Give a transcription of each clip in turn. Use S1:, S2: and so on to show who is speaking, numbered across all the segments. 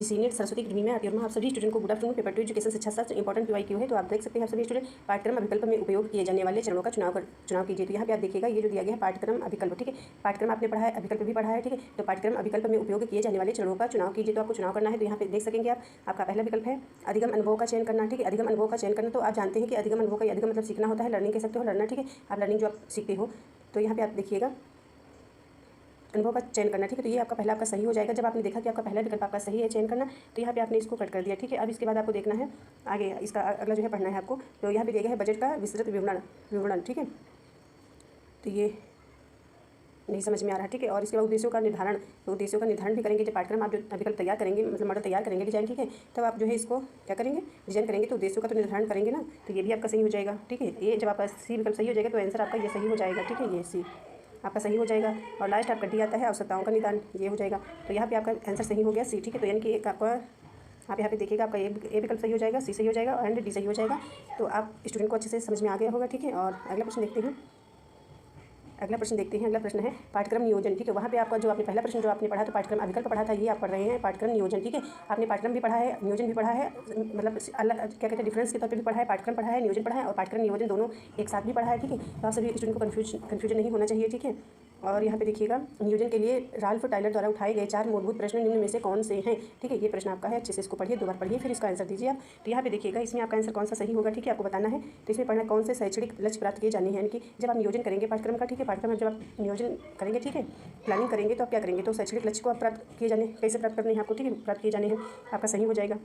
S1: Senior Saraswati academy में आप सभी स्टूडेंट को गुड आफ्टरनून। पेपर 2 एजुकेशन शिक्षा शास्त्र इंपॉर्टेंट पीवाईक्यू है। तो आप देख सकते हैं आप सभी स्टूडेंट पाठ्यक्रम अभिकल्प में उपयोग किए जाने वाले चरणों का चुनाव कीजिए। तो यहाँ पे आप देखिएगा ये जो दिया गया है पाठ्यक्रम अभिकल्प, ठीक है। पाठ्यक्रम आपने पढ़ा है, अभिकल्प भी पढ़ा है, ठीक है। तो पाठ्यक्रम अभिकल्प में उपयोग किए जाने वाले चरणों का चुनाव कीजिए। तो आपको चुनाव करना है। तो यहाँ पे देख सकेंगे आप, आपका पहला विकल्प है अधिगम अनुभव का चयन करना, ठीक है। अधिगम अनुभव का चयन करना, तो आप जानते हैं कि अधिगम अनुभव का अधिगम मतलब सीखना होता है, लर्निंग कह सकते हो, लर्नर, ठीक है। आप लर्निंग जो आप सीखते हो, तो यहाँ पे आप देखिएगा अनुभव का चयन करना, ठीक है। तो ये आपका सही हो जाएगा। जब आपने देखा कि आपका पहला विकल्प आपका सही है चयन करना, तो यहाँ पे आपने इसको कट कर दिया, ठीक है। अब इसके बाद आपको देखना है आगे, इसका अगला जो है पढ़ना है आपको। तो यहाँ पे दिया गया है बजट का विस्तृत विवरण, ठीक है। तो ये नहीं समझ में आ रहा, ठीक है। और इसके बाद उद्देश्यों का निर्धारण, तो उद्देश्यों का निर्धारण भी करेंगे। जब पाठ्यक्रम आप जो विकल्प तैयार करेंगे, मतलब मॉडल तैयार करेंगे डिजाइन, ठीक है, तब आप जो है इसको क्या करेंगे, डिजाइन करेंगे। तो उद्देश्यों का तो निर्धारण करेंगे ना, तो ये भी आपका सही हो जाएगा, ठीक है। ये जब आपका सी विकल्प सही हो जाएगा तो आंसर आपका ये सही हो जाएगा, ठीक है। ये सी आपका सही हो जाएगा। और लास्ट आपका डी आता है आवश्यकताओं का निदान, ये हो जाएगा। तो यहाँ पे आपका आंसर सही हो गया सी, ठीक है। तो यानी कि एक आपका आप यहाँ पे देखिएगा आपका ए विकल्प सही हो जाएगा, सी सही हो जाएगा और डी सही हो जाएगा। तो आप स्टूडेंट को अच्छे से समझ में आ गया होगा, ठीक है। और अगला प्रश्न देखते हैं। अगला प्रश्न है पाठ्यक्रम नियोजन, ठीक है। वहाँ पे आपका जो आपने पहला प्रश्न जो आपने पढ़ा तो पाठ्यक्रम अभिकल्प पढ़ा था, ये आप पढ़ रहे हैं पाठ्यक्रम नियोजन, ठीक है। आपने पाठ्यक्रम भी पढ़ा है, नियोजन भी पढ़ा है, मतलब अलग क्या कहते हैं डिफरेंस के तौर पे भी पढ़ा है। पाठ्यक्रम पढ़ा है, नियोजन पढ़ा है और पाठ्यक्रम नियोजन दोनों एक साथ भी पढ़ा है, ठीक है। तो आप सभी स्टूडेंट को कन्फ्यूजन नहीं होना चाहिए, ठीक है। और यहाँ पे देखिएगा नियोजन के लिए राल्फ टाइलर द्वारा उठाए गए 4 मूलभूत प्रश्न निम्न में से कौन से हैं, ठीक है। ये प्रश्न आपका है, अच्छे से इसको पढ़िए, 2 बार पढ़िए, फिर इसका आंसर दीजिए आप। तो यहाँ पे देखिएगा इसमें आपका आंसर कौन सा सही होगा, ठीक है, आपको बताना है। तो इसमें पढ़ना कौन से शैक्षणिक लक्ष्य प्राप्त किए जाने हैं, यानी कि जब आप नियोजन करेंगे पाठ्यक्रम का, ठीक है, पाठ्यक्रम जब आप नियोजन करेंगे, ठीक है, प्लानिंग करेंगे, तो आप क्या करेंगे, तो शैक्षणिक लक्ष्य को आप प्राप्त किए जाने, कैसे प्राप्त करने हैं आपको, ठीक है, प्राप्त किए जाने हैं, आपका सही हो जाएगा।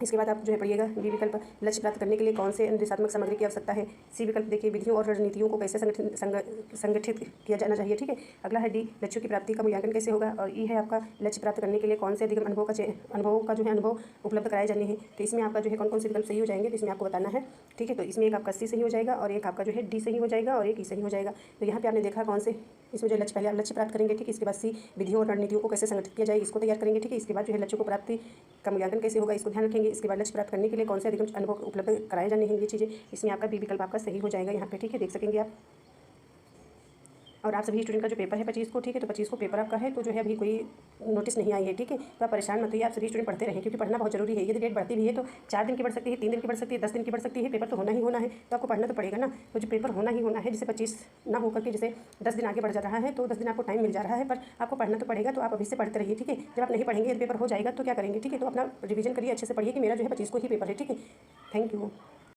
S1: इसके बाद आप जो है पढ़िएगा बी विकल्प लक्ष्य प्राप्त करने के लिए कौन से निर्देशात्मक सामग्री की आवश्यकता है। सी विकल्प देखिए विधियों और रणनीतियों को कैसे संगठित किया जाना चाहिए, ठीक है। अगला है डी लक्ष्यों की प्राप्ति का मूल्यांकन कैसे होगा। और ई है आपका लक्ष्य प्राप्त करने के लिए कौन से अधिगम अनुभव का जो है अनुभव उपलब्ध कराए जाने हैं। तो इसमें आपका जो है कौन से विकल्प सही हो जाएंगे, तो इसमें आपको बताना है, ठीक है। तो इसमें एक आपका सी सही हो जाएगा और एक आपका जो है डी सही हो जाएगा और एक ई सही हो जाएगा। तो यहाँ पे आपने देखा कौन से इसमें जो लक्ष्य, पहले आप लक्ष्य प्राप्त करेंगे, ठीक है। इसके बाद सी विधियों और रणनीतियों को कैसे संगठित किया जाए, इसको तैयार करेंगे, ठीक है। इसके बाद जो है लक्ष्यों को प्राप्ति का मूल्यांकन कैसे होगा, इसको ध्यान रखेंगे। इसके बाद लक्ष्य प्राप्त करने के लिए कौन से अधिगम अनुभव उपलब्ध कराए जाने हैं, ये चीज़ें, इसमें आपका बी विकल्प आपका सही हो जाएगा यहाँ पे, ठीक है, देख सकेंगे आप। और आप सभी स्टूडेंट का जो पेपर है 25 को, ठीक है, तो 25 को पेपर आपका है, तो जो है अभी कोई नोटिस नहीं आई है, ठीक है। तो आप परेशान मत होइए, आप सभी स्टूडेंट पढ़ते रहें, क्योंकि पढ़ना बहुत जरूरी है। यदि डेट बढ़ती भी है तो 4 दिन की बढ़ सकती है, 3 दिन की बढ़ सकती है, 10 दिन की बढ़ सकती है, पेपर तो होना ही होना है, तो आपको पढ़ना तो पड़ेगा ना। तो जो पेपर होना ही होना है, जैसे 25 ना होकर के जैसे 10 दिन आगे बढ़ जा रहा है, तो 10 दिन आपको टाइम मिल जा रहा है, पर आपको पढ़ना तो पड़ेगा। तो आप अभी से पढ़ते रहिए, ठीक है। जब आप नहीं पढ़ेंगे, पेपर हो जाएगा तो क्या करेंगे, ठीक है। तो अपना रिवीजन करिए, अच्छे से पढ़िए कि मेरा जो है 25 को ही पेपर है, ठीक है। Thank you.